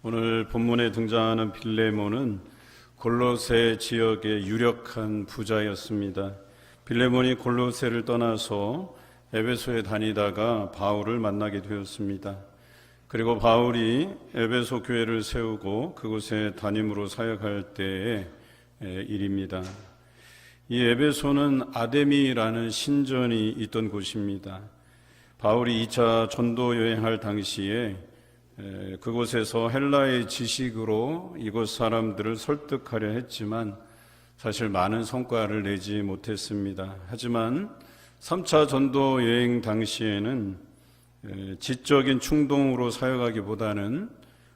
오늘 본문에 등장하는 빌레몬은 골로새 지역의 유력한 부자였습니다. 빌레몬이 골로새를 떠나서 에베소에 다니다가 바울을 만나게 되었습니다. 그리고 바울이 에베소 교회를 세우고 그곳에 담임으로 사역할 때의 일입니다. 이 에베소는 아데미라는 신전이 있던 곳입니다. 바울이 2차 전도 여행할 당시에 그곳에서 헬라의 지식으로 이곳 사람들을 설득하려 했지만 사실 많은 성과를 내지 못했습니다. 하지만 3차 전도 여행 당시에는 지적인 충동으로 사역하기보다는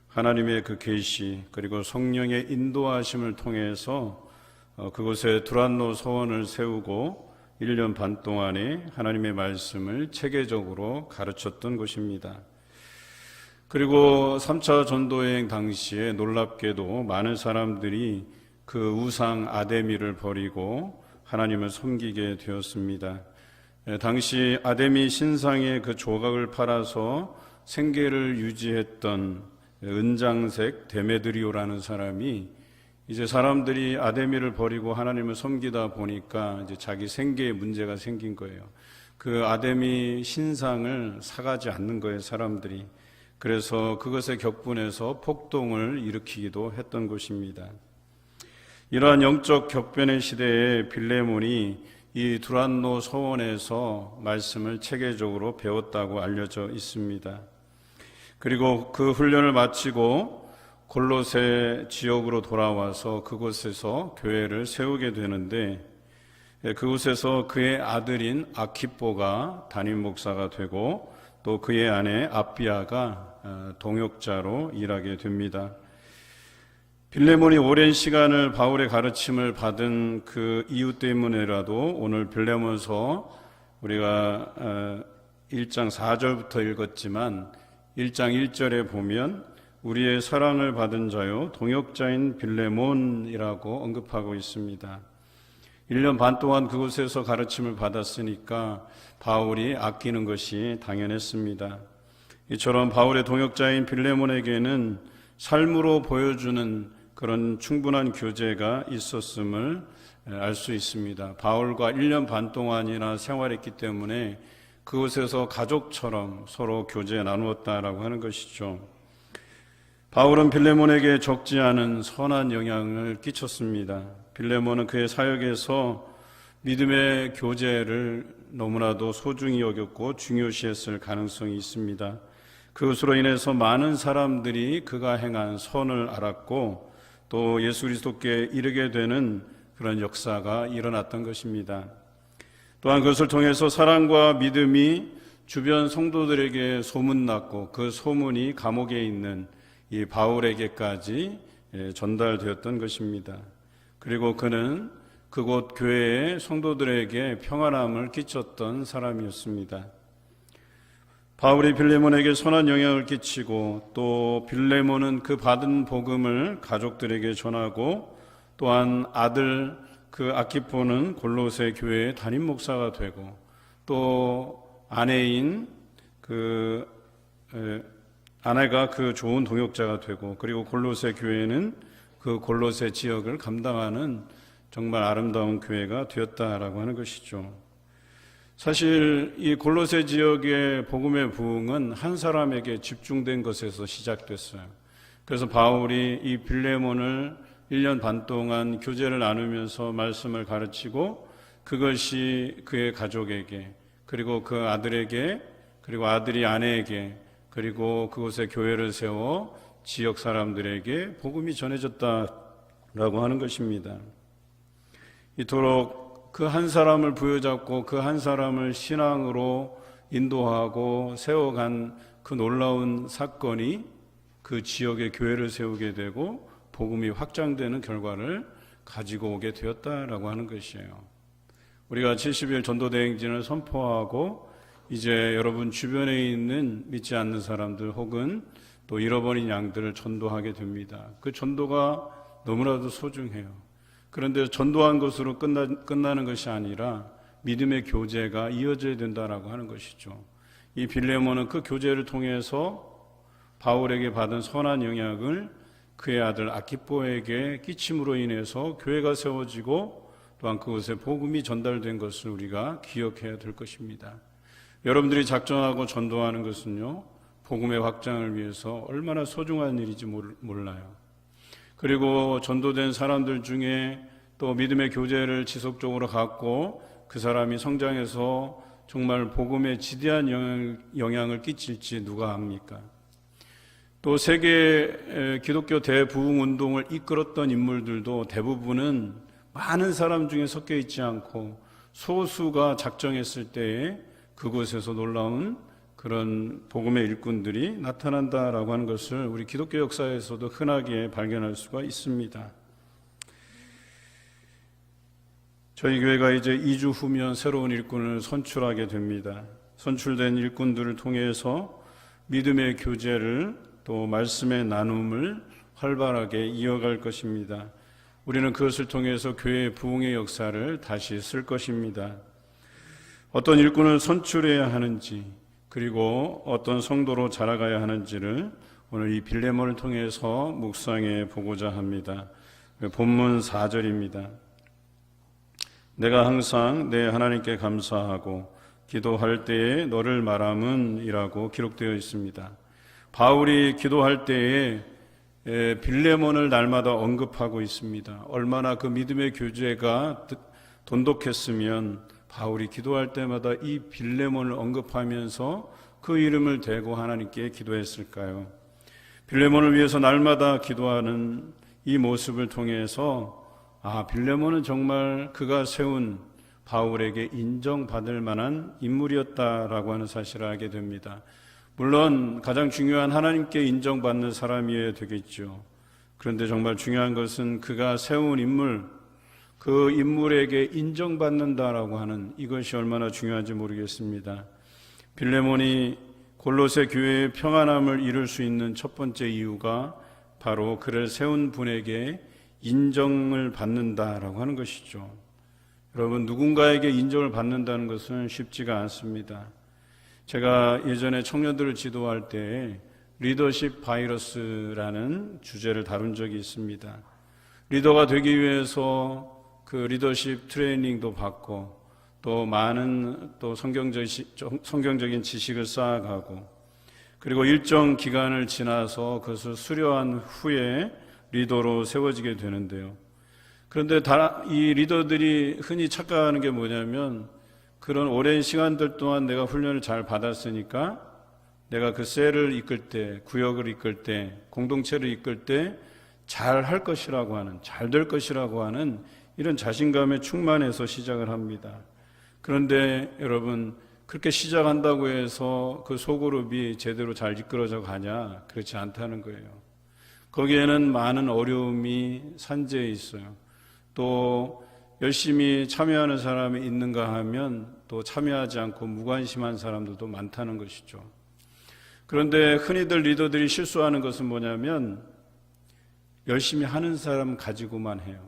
하나님의 그 계시 그리고 성령의 인도하심을 통해서 그곳에 두란노 서원을 세우고 1년 반 동안에 하나님의 말씀을 체계적으로 가르쳤던 곳입니다. 그리고 3차 전도여행 당시에 놀랍게도 많은 사람들이 그 우상 아데미를 버리고 하나님을 섬기게 되었습니다. 당시 아데미 신상의 그 조각을 팔아서 생계를 유지했던 은장색 데메드리오라는 사람이 이제 사람들이 아데미를 버리고 하나님을 섬기다 보니까 이제 자기 생계에 문제가 생긴 거예요. 그 아데미 신상을 사가지 않는 거예요, 사람들이. 그래서 그것에 격분해서 폭동을 일으키기도 했던 곳입니다. 이러한 영적 격변의 시대에 빌레몬이 이 두란노 서원에서 말씀을 체계적으로 배웠다고 알려져 있습니다. 그리고 그 훈련을 마치고 골로새 지역으로 돌아와서 그곳에서 교회를 세우게 되는데 그곳에서 그의 아들인 아키뽀가 담임 목사가 되고 또 그의 아내 아비아가 동역자로 일하게 됩니다. 빌레몬이 오랜 시간을 바울의 가르침을 받은 그 이유 때문에라도 오늘 빌레몬서 우리가 1장 4절부터 읽었지만 1장 1절에 보면 우리의 사랑을 받은 자요 동역자인 빌레몬이라고 언급하고 있습니다. 1년 반 동안 그곳에서 가르침을 받았으니까 바울이 아끼는 것이 당연했습니다. 이처럼 바울의 동역자인 빌레몬에게는 삶으로 보여주는 그런 충분한 교제가 있었음을 알 수 있습니다. 바울과 1년 반 동안이나 생활했기 때문에 그곳에서 가족처럼 서로 교제 나누었다라고 하는 것이죠. 바울은 빌레몬에게 적지 않은 선한 영향을 끼쳤습니다. 빌레몬은 그의 사역에서 믿음의 교제를 너무나도 소중히 여겼고 중요시했을 가능성이 있습니다. 그것으로 인해서 많은 사람들이 그가 행한 선을 알았고 또 예수 그리스도께 이르게 되는 그런 역사가 일어났던 것입니다. 또한 그것을 통해서 사랑과 믿음이 주변 성도들에게 소문났고 그 소문이 감옥에 있는 이 바울에게까지 전달되었던 것입니다. 그리고 그는 그곳 교회의 성도들에게 평안함을 끼쳤던 사람이었습니다. 바울이 빌레몬에게 선한 영향을 끼치고 또 빌레몬은 그 받은 복음을 가족들에게 전하고 또한 아들 그 아키포는 골로새 교회의 담임 목사가 되고 또 아내인 아내가 그 좋은 동역자가 되고 그리고 골로새 교회는 그 골로새 지역을 감당하는 정말 아름다운 교회가 되었다라고 하는 것이죠. 사실 이 골로새 지역의 복음의 부흥은 한 사람에게 집중된 것에서 시작됐어요. 그래서 바울이 이 빌레몬을 1년 반 동안 교제를 나누면서 말씀을 가르치고 그것이 그의 가족에게 그리고 그 아들에게 그리고 아들이 아내에게 그리고 그곳에 교회를 세워 지역 사람들에게 복음이 전해졌다라고 하는 것입니다. 이토록 그 한 사람을 부여잡고 그 한 사람을 신앙으로 인도하고 세워간 그 놀라운 사건이 그 지역의 교회를 세우게 되고 복음이 확장되는 결과를 가지고 오게 되었다라고 하는 것이에요. 우리가 70일 전도대행진을 선포하고 이제 여러분 주변에 있는 믿지 않는 사람들 혹은 또 잃어버린 양들을 전도하게 됩니다. 그 전도가 너무나도 소중해요. 그런데 전도한 것으로 끝나는 것이 아니라 믿음의 교제가 이어져야 된다라고 하는 것이죠. 이 빌레몬은 그 교제를 통해서 바울에게 받은 선한 영향을 그의 아들 아키포에게 끼침으로 인해서 교회가 세워지고 또한 그곳에 복음이 전달된 것을 우리가 기억해야 될 것입니다. 여러분들이 작정하고 전도하는 것은요, 복음의 확장을 위해서 얼마나 소중한 일인지 몰라요. 그리고 전도된 사람들 중에 또 믿음의 교제를 지속적으로 갖고 그 사람이 성장해서 정말 복음에 지대한 영향을 끼칠지 누가 압니까? 또 세계 기독교 대부흥 운동을 이끌었던 인물들도 대부분은 많은 사람 중에 섞여 있지 않고 소수가 작정했을 때에 그곳에서 놀라운 그런 복음의 일꾼들이 나타난다라고 하는 것을 우리 기독교 역사에서도 흔하게 발견할 수가 있습니다. 저희 교회가 이제 2주 후면 새로운 일꾼을 선출하게 됩니다. 선출된 일꾼들을 통해서 믿음의 교제를 또 말씀의 나눔을 활발하게 이어갈 것입니다. 우리는 그것을 통해서 교회의 부흥의 역사를 다시 쓸 것입니다. 어떤 일꾼을 선출해야 하는지, 그리고 어떤 성도로 자라가야 하는지를 오늘 이 빌레몬을 통해서 묵상해 보고자 합니다. 본문 4절입니다. 내가 항상 내 하나님께 감사하고 기도할 때에 너를 말함은 이라고 기록되어 있습니다. 바울이 기도할 때에 빌레몬을 날마다 언급하고 있습니다. 얼마나 그 믿음의 교제가 돈독했으면 바울이 기도할 때마다 이 빌레몬을 언급하면서 그 이름을 대고 하나님께 기도했을까요? 빌레몬을 위해서 날마다 기도하는 이 모습을 통해서 빌레몬은 정말 그가 세운 바울에게 인정받을 만한 인물이었다라고 하는 사실을 알게 됩니다. 물론 가장 중요한 하나님께 인정받는 사람이어야 되겠죠. 그런데 정말 중요한 것은 그가 세운 인물, 그 인물에게 인정받는다라고 하는 이것이 얼마나 중요한지 모르겠습니다. 빌레몬이 골로새 교회의 평안함을 이룰 수 있는 첫 번째 이유가 바로 그를 세운 분에게 인정을 받는다라고 하는 것이죠. 여러분, 누군가에게 인정을 받는다는 것은 쉽지가 않습니다. 제가 예전에 청년들을 지도할 때 리더십 바이러스라는 주제를 다룬 적이 있습니다. 리더가 되기 위해서 그 리더십 트레이닝도 받고 또 많은 또 성경적인 지식을 쌓아가고 그리고 일정 기간을 지나서 그것을 수료한 후에 리더로 세워지게 되는데요. 그런데 이 리더들이 흔히 착각하는 게 뭐냐면 그런 오랜 시간들 동안 내가 훈련을 잘 받았으니까 내가 그 셀을 이끌 때, 구역을 이끌 때, 공동체를 이끌 때 잘 할 것이라고 하는, 잘 될 것이라고 하는 이런 자신감에 충만해서 시작을 합니다. 그런데 여러분, 그렇게 시작한다고 해서 그 소그룹이 제대로 잘 이끌어져 가냐? 그렇지 않다는 거예요. 거기에는 많은 어려움이 산재해 있어요. 또 열심히 참여하는 사람이 있는가 하면 또 참여하지 않고 무관심한 사람들도 많다는 것이죠. 그런데 흔히들 리더들이 실수하는 것은 뭐냐면 열심히 하는 사람 가지고만 해요.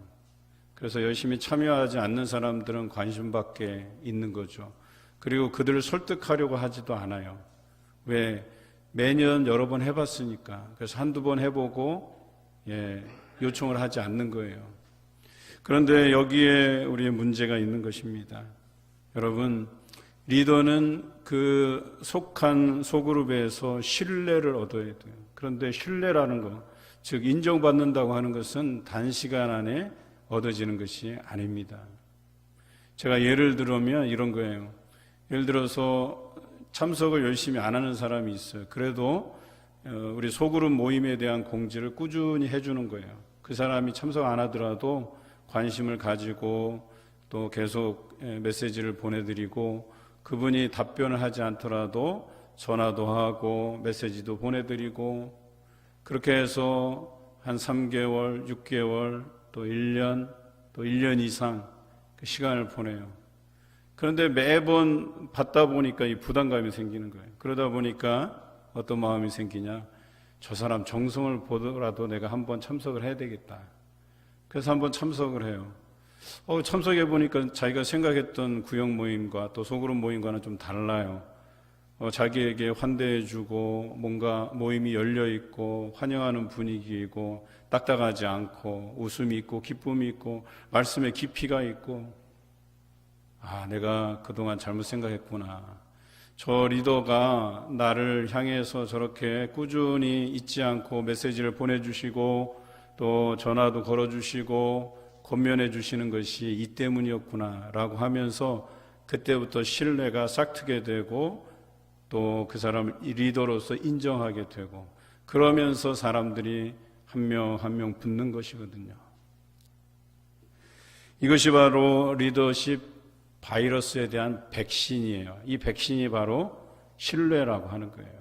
그래서 열심히 참여하지 않는 사람들은 관심밖에 있는 거죠. 그리고 그들을 설득하려고 하지도 않아요. 왜? 매년 여러 번 해봤으니까. 그래서 한두 번 해보고 요청을 하지 않는 거예요. 그런데 여기에 우리의 문제가 있는 것입니다. 여러분, 리더는 그 속한 소그룹에서 신뢰를 얻어야 돼요. 그런데 신뢰라는 것, 즉 인정받는다고 하는 것은 단시간 안에 얻어지는 것이 아닙니다. 제가 예를 들면 이런 거예요. 예를 들어서 참석을 열심히 안 하는 사람이 있어요. 그래도 우리 소그룹 모임에 대한 공지를 꾸준히 해주는 거예요. 그 사람이 참석 안 하더라도 관심을 가지고 또 계속 메시지를 보내드리고 그분이 답변을 하지 않더라도 전화도 하고 메시지도 보내드리고 그렇게 해서 한 3개월, 6개월, 또 1년, 또 1년 이상 그 시간을 보내요. 그런데 매번 받다 보니까 이 부담감이 생기는 거예요. 그러다 보니까 어떤 마음이 생기냐? 저 사람 정성을 보더라도 내가 한번 참석을 해야 되겠다. 그래서 한번 참석을 해요. 참석해 보니까 자기가 생각했던 구역 모임과 또 소그룹 모임과는 좀 달라요. 자기에게 환대해주고 뭔가 모임이 열려있고 환영하는 분위기이고 딱딱하지 않고 웃음이 있고 기쁨이 있고 말씀에 깊이가 있고 내가 그동안 잘못 생각했구나. 저 리더가 나를 향해서 저렇게 꾸준히 잊지 않고 메시지를 보내주시고 또 전화도 걸어주시고 권면해 주시는 것이 이 때문이었구나 라고 하면서 그때부터 신뢰가 싹트게 되고 또 그 사람을 리더로서 인정하게 되고 그러면서 사람들이 한 명 한 명 붙는 것이거든요. 이것이 바로 리더십 바이러스에 대한 백신이에요. 이 백신이 바로 신뢰라고 하는 거예요.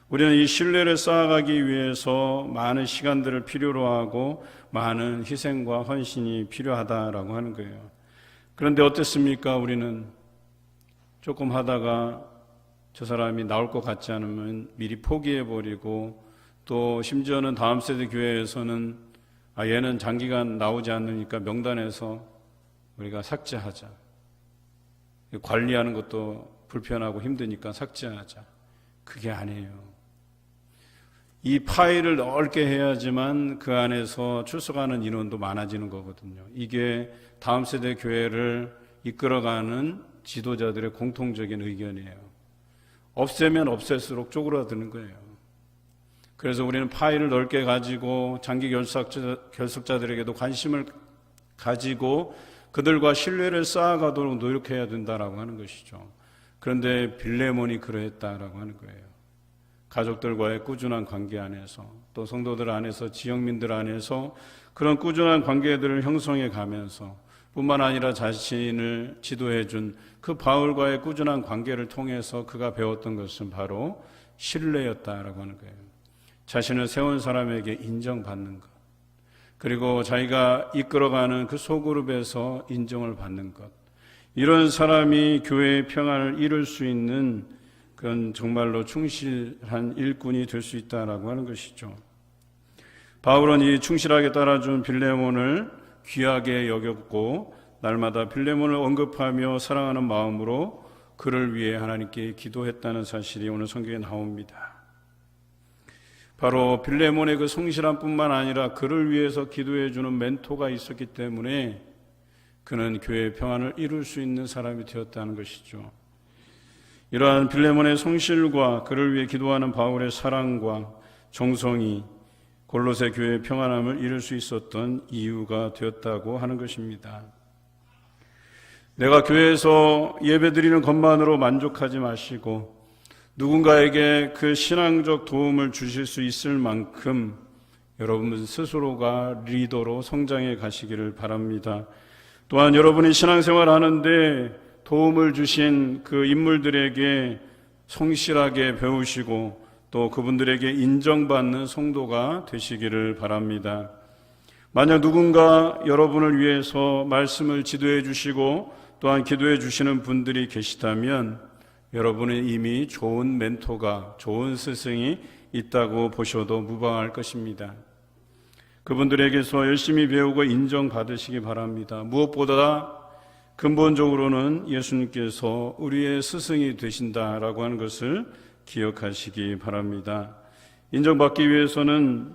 우리는 이 신뢰를 쌓아가기 위해서 많은 시간들을 필요로 하고 많은 희생과 헌신이 필요하다라고 하는 거예요. 그런데 어땠습니까? 우리는 조금 하다가 저 사람이 나올 것 같지 않으면 미리 포기해버리고 또 심지어는 다음 세대 교회에서는 얘는 장기간 나오지 않으니까 명단에서 우리가 삭제하자. 관리하는 것도 불편하고 힘드니까 삭제하자. 그게 아니에요. 이 파일을 넓게 해야지만 그 안에서 출석하는 인원도 많아지는 거거든요. 이게 다음 세대 교회를 이끌어가는 지도자들의 공통적인 의견이에요. 없애면 없앨수록 쪼그라드는 거예요. 그래서 우리는 파일을 넓게 가지고 장기 결석자들에게도 관심을 가지고 그들과 신뢰를 쌓아가도록 노력해야 된다라고 하는 것이죠. 그런데 빌레몬이 그러했다라고 하는 거예요. 가족들과의 꾸준한 관계 안에서 또 성도들 안에서 지역민들 안에서 그런 꾸준한 관계들을 형성해 가면서 뿐만 아니라 자신을 지도해 준 그 바울과의 꾸준한 관계를 통해서 그가 배웠던 것은 바로 신뢰였다라고 하는 거예요. 자신을 세운 사람에게 인정받는 것, 그리고 자기가 이끌어가는 그 소그룹에서 인정을 받는 것, 이런 사람이 교회의 평안을 이룰 수 있는 그건 정말로 충실한 일꾼이 될 수 있다라고 하는 것이죠. 바울은 이 충실하게 따라준 빌레몬을 귀하게 여겼고 날마다 빌레몬을 언급하며 사랑하는 마음으로 그를 위해 하나님께 기도했다는 사실이 오늘 성경에 나옵니다. 바로 빌레몬의 그 성실함 뿐만 아니라 그를 위해서 기도해 주는 멘토가 있었기 때문에 그는 교회의 평안을 이룰 수 있는 사람이 되었다는 것이죠. 이러한 빌레몬의 성실과 그를 위해 기도하는 바울의 사랑과 정성이 골로새 교회의 평안함을 이룰 수 있었던 이유가 되었다고 하는 것입니다. 내가 교회에서 예배드리는 것만으로 만족하지 마시고 누군가에게 그 신앙적 도움을 주실 수 있을 만큼 여러분 스스로가 리더로 성장해 가시기를 바랍니다. 또한 여러분이 신앙생활 하는데 도움을 주신 그 인물들에게 성실하게 배우시고 또 그분들에게 인정받는 성도가 되시기를 바랍니다. 만약 누군가 여러분을 위해서 말씀을 지도해 주시고 또한 기도해 주시는 분들이 계시다면 여러분은 이미 좋은 멘토가, 좋은 스승이 있다고 보셔도 무방할 것입니다. 그분들에게서 열심히 배우고 인정받으시기 바랍니다. 무엇보다 근본적으로는 예수님께서 우리의 스승이 되신다라고 하는 것을 기억하시기 바랍니다. 인정받기 위해서는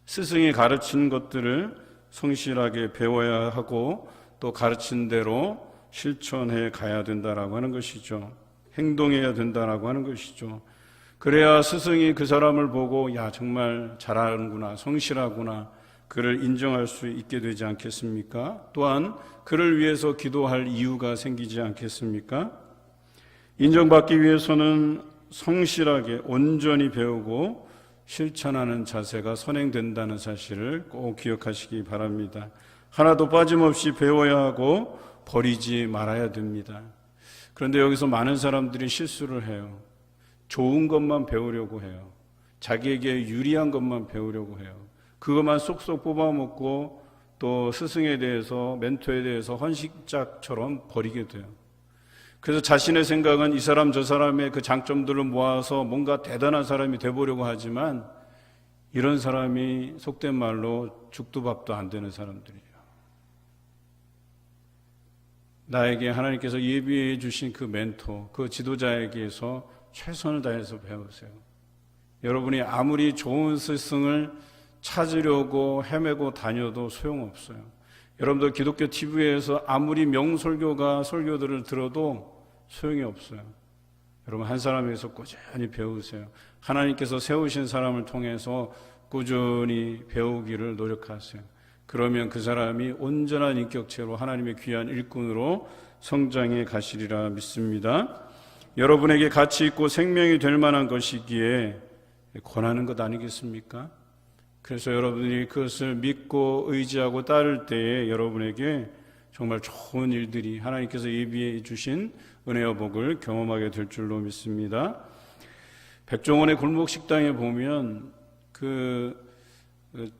스승이 가르친 것들을 성실하게 배워야 하고 또 가르친 대로 실천해 가야 된다라고 하는 것이죠. 행동해야 된다라고 하는 것이죠. 그래야 스승이 그 사람을 보고 정말 잘하는구나, 성실하구나, 그를 인정할 수 있게 되지 않겠습니까? 또한 그를 위해서 기도할 이유가 생기지 않겠습니까? 인정받기 위해서는 성실하게 온전히 배우고 실천하는 자세가 선행된다는 사실을 꼭 기억하시기 바랍니다. 하나도 빠짐없이 배워야 하고 버리지 말아야 됩니다. 그런데 여기서 많은 사람들이 실수를 해요. 좋은 것만 배우려고 해요. 자기에게 유리한 것만 배우려고 해요. 그것만 쏙쏙 뽑아먹고 또 스승에 대해서, 멘토에 대해서 헌신짝처럼 버리게 돼요. 그래서 자신의 생각은 이 사람 저 사람의 그 장점들을 모아서 뭔가 대단한 사람이 돼보려고 하지만 이런 사람이 속된 말로 죽도 밥도 안 되는 사람들이에요. 나에게 하나님께서 예비해 주신 그 멘토, 그 지도자에게서 최선을 다해서 배우세요. 여러분이 아무리 좋은 스승을 찾으려고 헤매고 다녀도 소용없어요. 여러분들 기독교 TV에서 아무리 명설교가 설교들을 들어도 소용이 없어요. 여러분 한 사람에게서 꾸준히 배우세요. 하나님께서 세우신 사람을 통해서 꾸준히 배우기를 노력하세요. 그러면 그 사람이 온전한 인격체로 하나님의 귀한 일꾼으로 성장해 가시리라 믿습니다. 여러분에게 가치 있고 생명이 될 만한 것이기에 권하는 것 아니겠습니까? 그래서 여러분이 그것을 믿고 의지하고 따를 때에 여러분에게 정말 좋은 일들이 하나님께서 예비해 주신 은혜와 복을 경험하게 될 줄로 믿습니다. 백종원의 골목 식당에 보면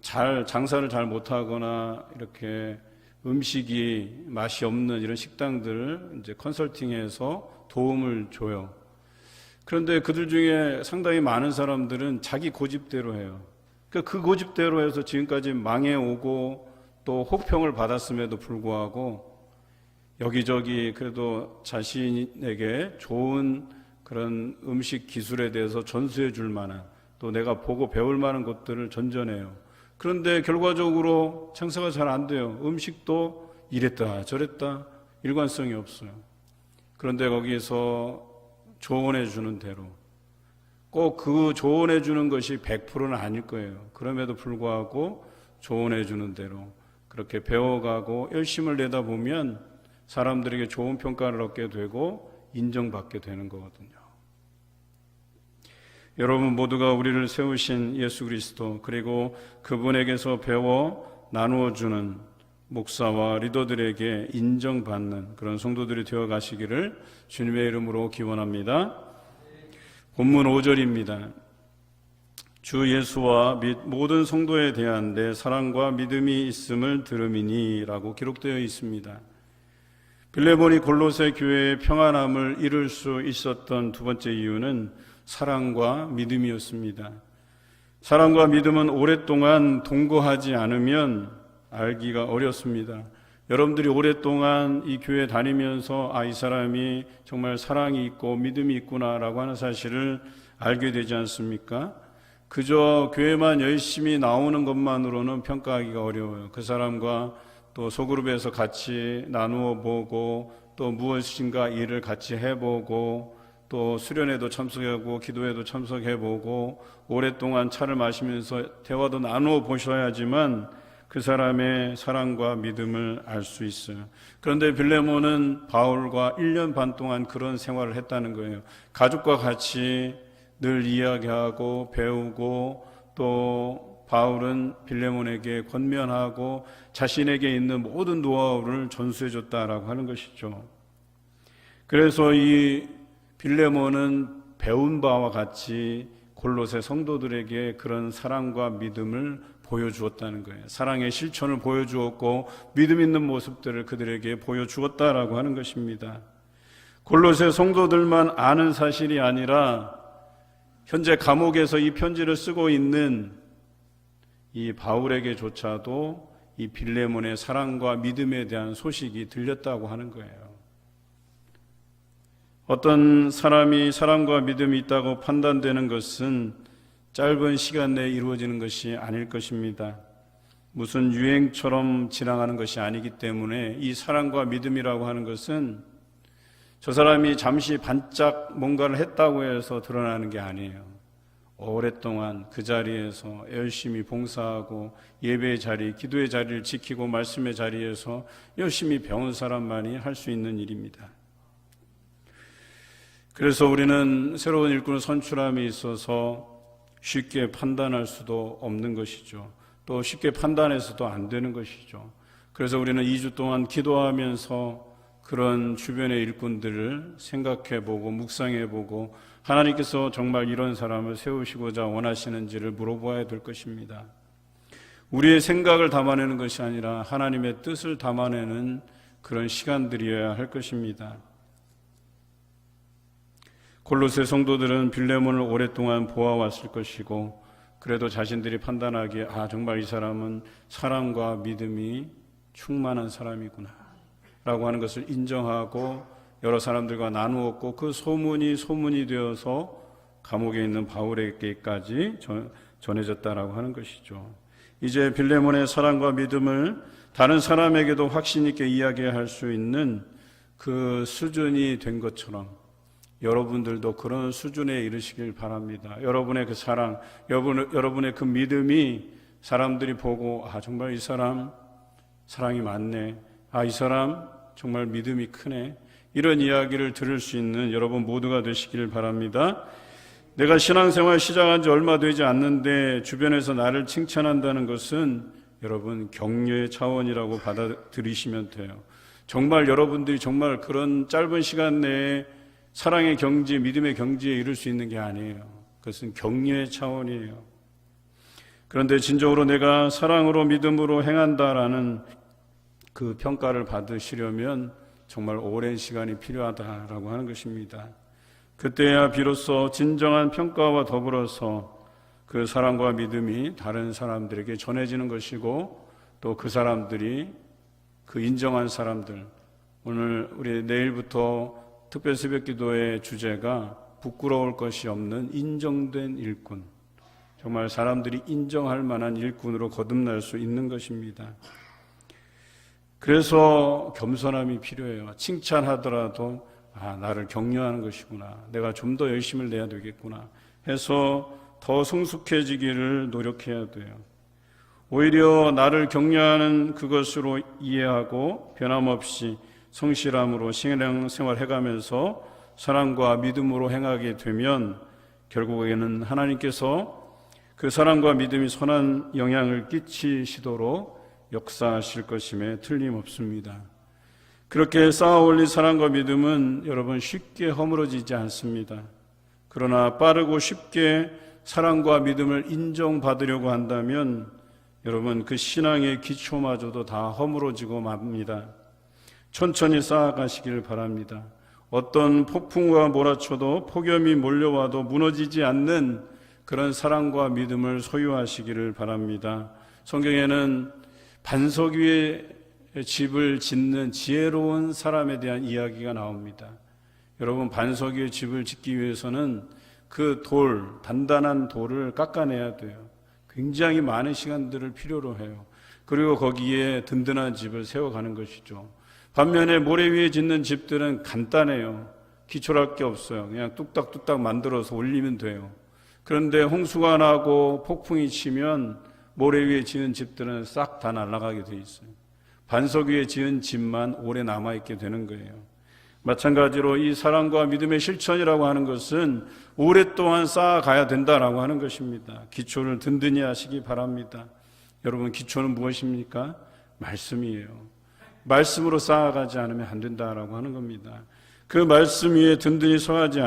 장사를 잘 못하거나 이렇게 음식이 맛이 없는 이런 식당들을 이제 컨설팅해서 도움을 줘요. 그런데 그들 중에 상당히 많은 사람들은 자기 고집대로 해요. 그 고집대로 해서 지금까지 망해오고 또 혹평을 받았음에도 불구하고 여기저기 그래도 자신에게 좋은 그런 음식 기술에 대해서 전수해 줄 만한 또 내가 보고 배울 만한 것들을 전전해요. 그런데 결과적으로 장사가 잘 안 돼요. 음식도 이랬다 저랬다 일관성이 없어요. 그런데 거기서 조언해 주는 대로 꼭 그 조언해 주는 것이 100%는 아닐 거예요. 그럼에도 불구하고 조언해 주는 대로 그렇게 배워가고 열심을 내다 보면 사람들에게 좋은 평가를 얻게 되고 인정받게 되는 거거든요. 여러분 모두가 우리를 세우신 예수 그리스도 그리고 그분에게서 배워 나누어 주는 목사와 리더들에게 인정받는 그런 성도들이 되어 가시기를 주님의 이름으로 기원합니다. 본문 5절입니다. 주 예수와 및 모든 성도에 대한 내 사랑과 믿음이 있음을 들음이니 라고 기록되어 있습니다. 빌레몬이 골로새 교회의 평안함을 이룰 수 있었던 두 번째 이유는 사랑과 믿음이었습니다. 사랑과 믿음은 오랫동안 동거하지 않으면 알기가 어렵습니다. 여러분들이 오랫동안 이 교회 다니면서 이 사람이 정말 사랑이 있고 믿음이 있구나라고 하는 사실을 알게 되지 않습니까? 그저 교회만 열심히 나오는 것만으로는 평가하기가 어려워요. 그 사람과 또 소그룹에서 같이 나누어 보고 또 무엇인가 일을 같이 해보고 또 수련회도 참석하고 기도회도 참석해보고 오랫동안 차를 마시면서 대화도 나누어 보셔야지만 그 사람의 사랑과 믿음을 알 수 있어요. 그런데 빌레몬은 바울과 1년 반 동안 그런 생활을 했다는 거예요. 가족과 같이 늘 이야기하고 배우고 또 바울은 빌레몬에게 권면하고 자신에게 있는 모든 노하우를 전수해 줬다라고 하는 것이죠. 그래서 이 빌레몬은 배운 바와 같이 골로새 성도들에게 그런 사랑과 믿음을 보여주었다는 거예요. 사랑의 실천을 보여주었고 믿음 있는 모습들을 그들에게 보여주었다라고 하는 것입니다. 골로새 성도들만 아는 사실이 아니라 현재 감옥에서 이 편지를 쓰고 있는 이 바울에게조차도 이 빌레몬의 사랑과 믿음에 대한 소식이 들렸다고 하는 거예요. 어떤 사람이 사랑과 믿음이 있다고 판단되는 것은 짧은 시간 내에 이루어지는 것이 아닐 것입니다. 무슨 유행처럼 지나가는 것이 아니기 때문에 이 사랑과 믿음이라고 하는 것은 저 사람이 잠시 반짝 뭔가를 했다고 해서 드러나는 게 아니에요. 오랫동안 그 자리에서 열심히 봉사하고 예배의 자리, 기도의 자리를 지키고 말씀의 자리에서 열심히 배운 사람만이 할 수 있는 일입니다. 그래서 우리는 새로운 일꾼을 선출함에 있어서 쉽게 판단할 수도 없는 것이죠. 또 쉽게 판단해서도 안 되는 것이죠. 그래서 우리는 2주 동안 기도하면서 그런 주변의 일꾼들을 생각해보고 묵상해보고 하나님께서 정말 이런 사람을 세우시고자 원하시는지를 물어보아야 될 것입니다. 우리의 생각을 담아내는 것이 아니라 하나님의 뜻을 담아내는 그런 시간들이어야 할 것입니다. 골로새 성도들은 빌레몬을 오랫동안 보아왔을 것이고 그래도 자신들이 판단하기에 정말 이 사람은 사랑과 믿음이 충만한 사람이구나 라고 하는 것을 인정하고 여러 사람들과 나누었고 그 소문이 되어서 감옥에 있는 바울에게까지 전해졌다라고 하는 것이죠. 이제 빌레몬의 사랑과 믿음을 다른 사람에게도 확신 있게 이야기할 수 있는 그 수준이 된 것처럼 여러분들도 그런 수준에 이르시길 바랍니다. 여러분의 그 사랑, 여러분의 그 믿음이 사람들이 보고 정말 이 사람 사랑이 많네. 이 사람 정말 믿음이 크네. 이런 이야기를 들을 수 있는 여러분 모두가 되시길 바랍니다. 내가 신앙생활 시작한 지 얼마 되지 않는데 주변에서 나를 칭찬한다는 것은 여러분 격려의 차원이라고 받아들이시면 돼요. 정말 여러분들이 정말 그런 짧은 시간 내에 사랑의 경지, 믿음의 경지에 이룰 수 있는 게 아니에요. 그것은 격려의 차원이에요. 그런데 진정으로 내가 사랑으로 믿음으로 행한다라는 그 평가를 받으시려면 정말 오랜 시간이 필요하다라고 하는 것입니다. 그때야 비로소 진정한 평가와 더불어서 그 사랑과 믿음이 다른 사람들에게 전해지는 것이고 또 그 사람들이 그 인정한 사람들, 오늘 우리 내일부터 특별 새벽 기도의 주제가 부끄러울 것이 없는 인정된 일꾼, 정말 사람들이 인정할 만한 일꾼으로 거듭날 수 있는 것입니다. 그래서 겸손함이 필요해요. 칭찬하더라도 나를 격려하는 것이구나, 내가 좀 더 열심을 내야 되겠구나 해서 더 성숙해지기를 노력해야 돼요. 오히려 나를 격려하는 그것으로 이해하고 변함없이 성실함으로 신앙생활 해가면서 사랑과 믿음으로 행하게 되면 결국에는 하나님께서 그 사랑과 믿음이 선한 영향을 끼치시도록 역사하실 것임에 틀림없습니다. 그렇게 쌓아 올린 사랑과 믿음은 여러분 쉽게 허물어지지 않습니다. 그러나 빠르고 쉽게 사랑과 믿음을 인정받으려고 한다면 여러분 그 신앙의 기초마저도 다 허물어지고 맙니다. 천천히 쌓아가시길 바랍니다. 어떤 폭풍과 몰아쳐도 폭염이 몰려와도 무너지지 않는 그런 사랑과 믿음을 소유하시기를 바랍니다. 성경에는 반석 위에 집을 짓는 지혜로운 사람에 대한 이야기가 나옵니다. 여러분 반석 위에 집을 짓기 위해서는 그 단단한 돌을 깎아내야 돼요. 굉장히 많은 시간들을 필요로 해요. 그리고 거기에 든든한 집을 세워가는 것이죠. 반면에 모래 위에 짓는 집들은 간단해요. 기초할 게 없어요. 그냥 뚝딱뚝딱 만들어서 올리면 돼요. 그런데 홍수가 나고 폭풍이 치면 모래 위에 지은 집들은 싹 다 날아가게 돼 있어요. 반석 위에 지은 집만 오래 남아있게 되는 거예요. 마찬가지로 이 사랑과 믿음의 실천이라고 하는 것은 오랫동안 쌓아가야 된다라고 하는 것입니다. 기초를 든든히 하시기 바랍니다. 여러분 기초는 무엇입니까? 말씀이에요. 말씀으로 쌓아가지 않으면 안 된다라고 하는 겁니다. 그 말씀 위에 든든히 서가지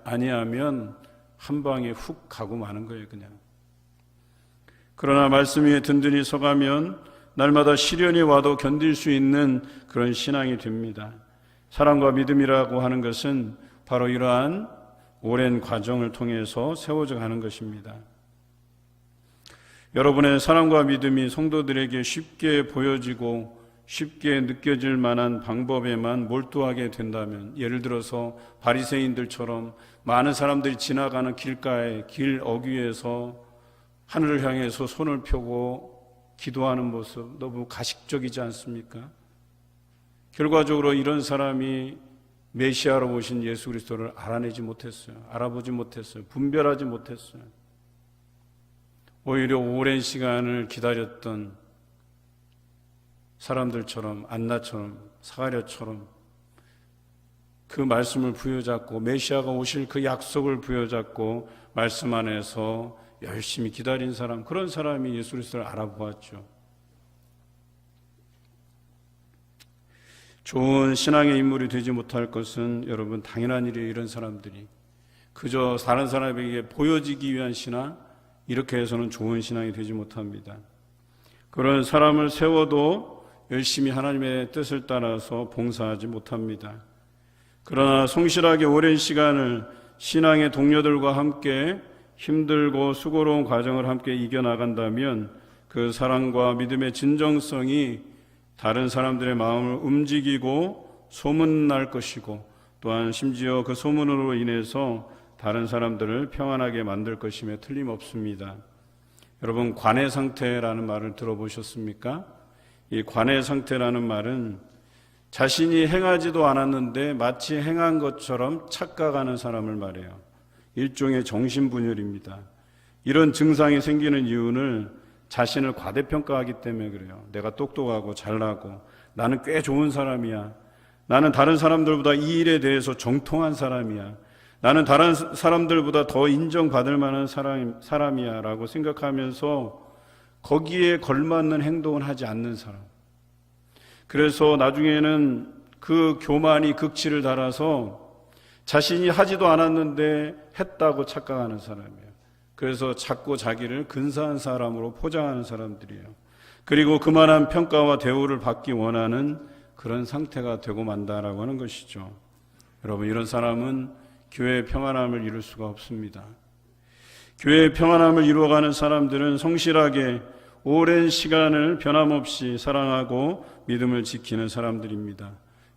아니하면 한 방에 훅 가고 마는 거예요, 그냥. 그러나 말씀 위에 든든히 서가면 날마다 시련이 와도 견딜 수 있는 그런 신앙이 됩니다. 사랑과 믿음이라고 하는 것은 바로 이러한 오랜 과정을 통해서 세워져 가는 것입니다. 여러분의 사랑과 믿음이 성도들에게 쉽게 보여지고 쉽게 느껴질 만한 방법에만 몰두하게 된다면, 예를 들어서 바리새인들처럼 많은 사람들이 지나가는 길가에 길 어귀에서 하늘을 향해서 손을 펴고 기도하는 모습 너무 가식적이지 않습니까? 결과적으로 이런 사람이 메시아로 오신 예수 그리스도를 알아내지 못했어요. 알아보지 못했어요. 분별하지 못했어요. 오히려 오랜 시간을 기다렸던 사람들처럼, 안나처럼, 사가랴처럼 그 말씀을 부여잡고 메시아가 오실 그 약속을 부여잡고 말씀 안에서 열심히 기다린 사람, 그런 사람이 예수 그리스도를 알아보았죠. 좋은 신앙의 인물이 되지 못할 것은 여러분 당연한 일이에요. 이런 사람들이 그저 다른 사람에게 보여지기 위한 신앙, 이렇게 해서는 좋은 신앙이 되지 못합니다. 그런 사람을 세워도 열심히 하나님의 뜻을 따라서 봉사하지 못합니다. 그러나 성실하게 오랜 시간을 신앙의 동료들과 함께 힘들고 수고로운 과정을 함께 이겨나간다면 그 사랑과 믿음의 진정성이 다른 사람들의 마음을 움직이고 소문날 것이고 또한 심지어 그 소문으로 인해서 다른 사람들을 평안하게 만들 것임에 틀림없습니다. 여러분, 관의 상태라는 말을 들어보셨습니까? 이 관의 상태라는 말은 자신이 행하지도 않았는데 마치 행한 것처럼 착각하는 사람을 말해요. 일종의 정신분열입니다. 이런 증상이 생기는 이유는 자신을 과대평가하기 때문에 그래요. 내가 똑똑하고 잘나고 나는 꽤 좋은 사람이야. 나는 다른 사람들보다 이 일에 대해서 정통한 사람이야. 나는 다른 사람들보다 더 인정받을 만한 사람이야 라고 생각하면서 거기에 걸맞는 행동을 하지 않는 사람. 그래서 나중에는 그 교만이 극치를 달아서 자신이 하지도 않았는데 했다고 착각하는 사람이에요. 그래서 자꾸 자기를 근사한 사람으로 포장하는 사람들이에요. 그리고 그만한 평가와 대우를 받기 원하는 그런 상태가 되고 만다라고 하는 것이죠. 여러분, 이런 사람은 교회의 평안함을 이룰 수가 없습니다. 교회의 평안함을 이루어가는 사람들은 성실하게 오랜 시간을 변함없이 사랑하고 믿음을 지키는 사람들입니다.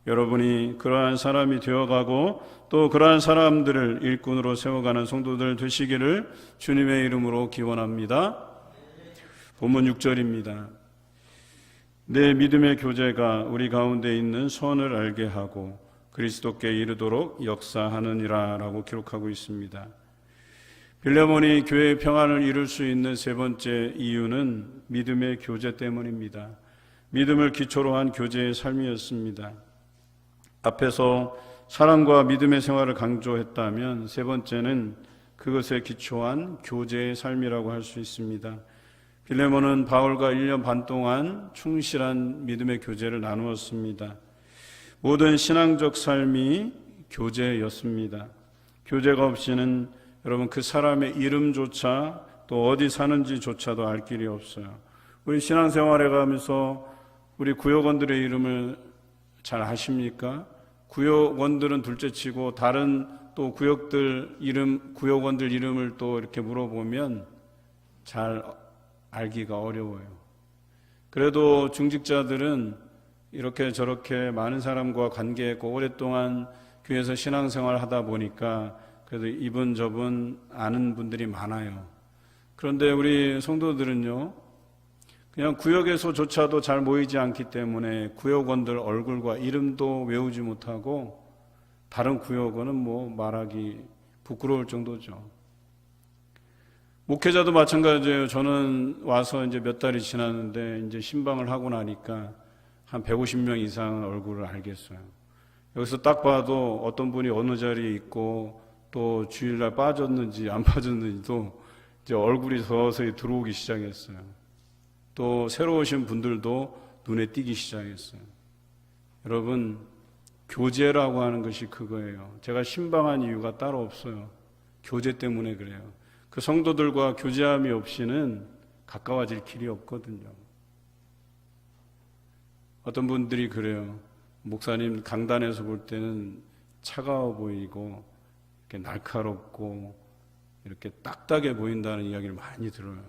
여러분이 그러한 사람이 되어가고 또 그러한 사람들을 일꾼으로 세워가는 성도들 되시기를 주님의 이름으로 기원합니다. 본문 6절입니다. 내 믿음의 교제가 우리 가운데 있는 선을 알게 하고 그리스도께 이르도록 역사하느니라 라고 기록하고 있습니다. 빌레몬이 교회의 평안을 이룰 수 있는 세 번째 이유는 믿음의 교제 때문입니다. 믿음을 기초로 한 교제의 삶이었습니다. 앞에서 사랑과 믿음의 생활을 강조했다면 세 번째는 그것에 기초한 교제의 삶이라고 할 수 있습니다. 빌레몬은 바울과 1년 반 동안 충실한 믿음의 교제를 나누었습니다. 모든 신앙적 삶이 교제였습니다. 교제가 없이는 여러분 그 사람의 이름조차 또 어디 사는지조차도 알 길이 없어요. 우리 신앙생활에 가면서 우리 구역원들의 이름을 잘 아십니까? 구역원들은 둘째치고 다른 또 구역원들 이름을 또 이렇게 물어보면 잘 알기가 어려워요. 그래도 중직자들은 이렇게 저렇게 많은 사람과 관계했고 오랫동안 교회에서 신앙생활을 하다 보니까 그래도 이분 저분 아는 분들이 많아요. 그런데 우리 성도들은요, 그냥 구역에서조차도 잘 모이지 않기 때문에 구역원들 얼굴과 이름도 외우지 못하고 다른 구역원은 뭐 말하기 부끄러울 정도죠. 목회자도 마찬가지예요. 저는 와서 이제 몇 달이 지났는데 이제 신방을 하고 나니까 한 150명 이상은 얼굴을 알겠어요. 여기서 딱 봐도 어떤 분이 어느 자리에 있고 또 주일날 빠졌는지 안 빠졌는지도 이제 얼굴이 서서히 들어오기 시작했어요. 또 새로 오신 분들도 눈에 띄기 시작했어요. 여러분, 교제라고 하는 것이 그거예요. 제가 신방한 이유가 따로 없어요. 교제 때문에 그래요. 그 성도들과 교제함이 없이는 가까워질 길이 없거든요. 어떤 분들이 그래요. 목사님 강단에서 볼 때는 차가워 보이고 이렇게 날카롭고 이렇게 딱딱해 보인다는 이야기를 많이 들어요.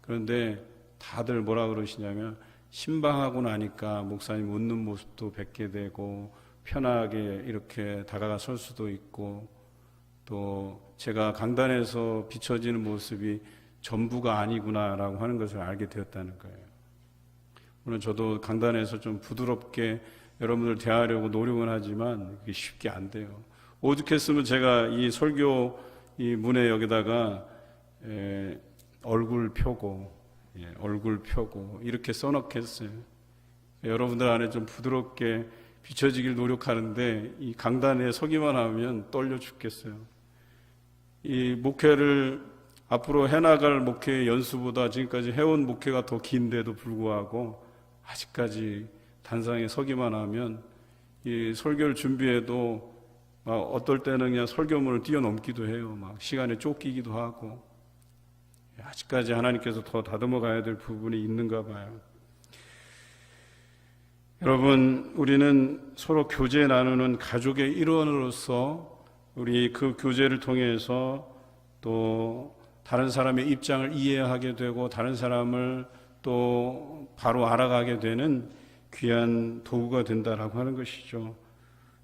그런데 다들 뭐라 그러시냐면 신방하고 나니까 목사님 웃는 모습도 뵙게 되고 편하게 이렇게 다가가 설 수도 있고 또 제가 강단에서 비춰지는 모습이 전부가 아니구나라고 하는 것을 알게 되었다는 거예요. 물론 저도 강단에서 좀 부드럽게 여러분들 대하려고 노력은 하지만 그게 쉽게 안 돼요. 오죽했으면 제가 이 설교 이 문에 여기다가 얼굴 펴고 이렇게 써놓겠어요. 여러분들 안에 좀 부드럽게 비춰지길 노력하는데 이 강단에 서기만 하면 떨려 죽겠어요. 이 목회를 앞으로 해나갈 목회 연수보다 지금까지 해온 목회가 더 긴데도 불구하고 아직까지 단상에 서기만 하면 이 설교를 준비해도 막 어떨 때는 그냥 설교문을 뛰어넘기도 해요. 막 시간에 쫓기기도 하고 아직까지 하나님께서 더 다듬어 가야 될 부분이 있는가 봐요. 여러분, 우리는 서로 교제 나누는 가족의 일원으로서 우리 그 교제를 통해서 또 다른 사람의 입장을 이해하게 되고 다른 사람을 또 바로 알아가게 되는 귀한 도구가 된다라고 하는 것이죠.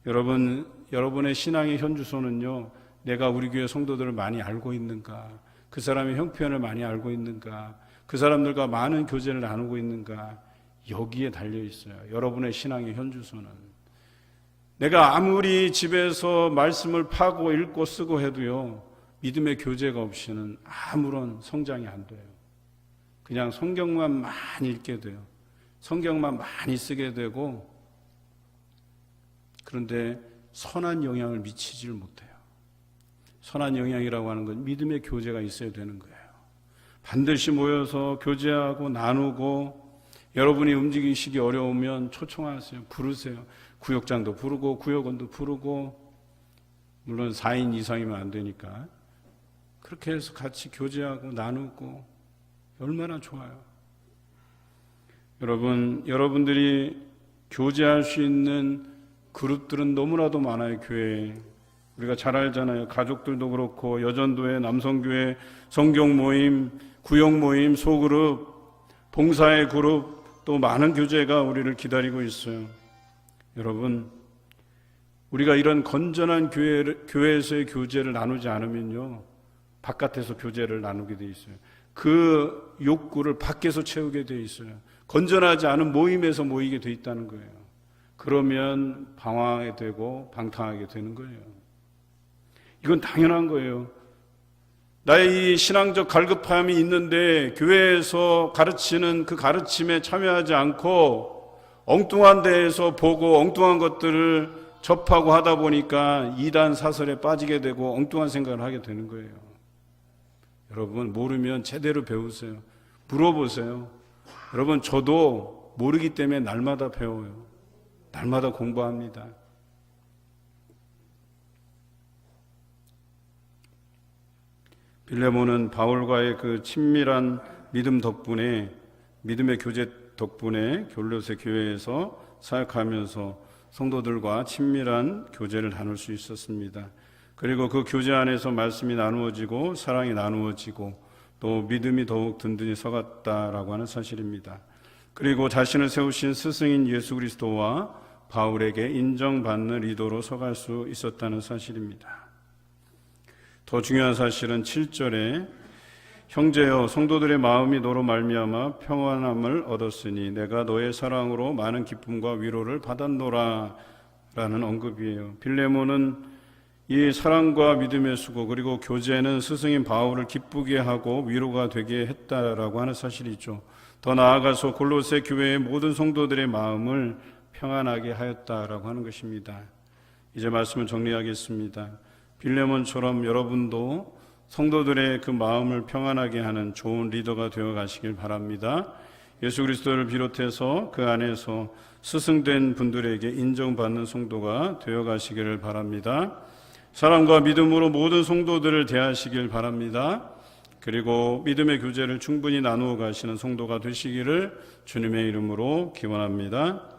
여러분, 여러분의 신앙의 현주소는요, 내가 우리 교회 성도들을 많이 알고 있는가, 그 사람의 형편을 많이 알고 있는가, 그 사람들과 많은 교제를 나누고 있는가, 여기에 달려 있어요. 여러분의 신앙의 현주소는. 내가 아무리 집에서 말씀을 파고 읽고 쓰고 해도요, 믿음의 교제가 없이는 아무런 성장이 안 돼요. 그냥 성경만 많이 읽게 돼요. 성경만 많이 쓰게 되고, 그런데 선한 영향을 미치지를 못해요. 선한 영향이라고 하는 건 믿음의 교제가 있어야 되는 거예요. 반드시 모여서 교제하고 나누고, 여러분이 움직이시기 어려우면 초청하세요. 부르세요. 구역장도 부르고 구역원도 부르고, 물론 4인 이상이면 안 되니까 그렇게 해서 같이 교제하고 나누고 얼마나 좋아요. 여러분들이 교제할 수 있는 그룹들은 너무나도 많아요. 교회에. 우리가 잘 알잖아요. 가족들도 그렇고, 여전도회, 남성교회, 성경 모임, 구역 모임, 소그룹, 봉사의 그룹, 또 많은 교제가 우리를 기다리고 있어요. 여러분, 우리가 이런 건전한 교회에서의 교제를 나누지 않으면요, 바깥에서 교제를 나누게 돼 있어요. 그 욕구를 밖에서 채우게 돼 있어요. 건전하지 않은 모임에서 모이게 돼 있다는 거예요. 그러면 방황하게 되고 방탕하게 되는 거예요. 이건 당연한 거예요. 나의 이 신앙적 갈급함이 있는데 교회에서 가르치는 그 가르침에 참여하지 않고 엉뚱한 데에서 보고 엉뚱한 것들을 접하고 하다 보니까 이단 사설에 빠지게 되고 엉뚱한 생각을 하게 되는 거예요. 여러분, 모르면 제대로 배우세요. 물어보세요. 여러분, 저도 모르기 때문에 날마다 배워요. 날마다 공부합니다. 빌레몬은 바울과의 그 친밀한 믿음 덕분에, 믿음의 교제 덕분에 골로새 교회에서 사역하면서 성도들과 친밀한 교제를 나눌 수 있었습니다. 그리고 그 교제 안에서 말씀이 나누어지고 사랑이 나누어지고 또 믿음이 더욱 든든히 서갔다라고 하는 사실입니다. 그리고 자신을 세우신 스승인 예수 그리스도와 바울에게 인정받는 리더로 서갈 수 있었다는 사실입니다. 더 중요한 사실은 7절에 형제여 성도들의 마음이 너로 말미암아 평안함을 얻었으니 내가 너의 사랑으로 많은 기쁨과 위로를 받았노라 라는 언급이에요. 빌레몬은 이 사랑과 믿음의 수고 그리고 교제는 스승인 바울을 기쁘게 하고 위로가 되게 했다라고 하는 사실이죠. 더 나아가서 골로새 교회의 모든 성도들의 마음을 평안하게 하였다라고 하는 것입니다. 이제 말씀을 정리하겠습니다. 빌레몬처럼 여러분도 성도들의 그 마음을 평안하게 하는 좋은 리더가 되어 가시길 바랍니다. 예수 그리스도를 비롯해서 그 안에서 스승된 분들에게 인정받는 성도가 되어 가시기를 바랍니다. 사랑과 믿음으로 모든 성도들을 대하시길 바랍니다. 그리고 믿음의 교제를 충분히 나누어 가시는 성도가 되시기를 주님의 이름으로 기원합니다.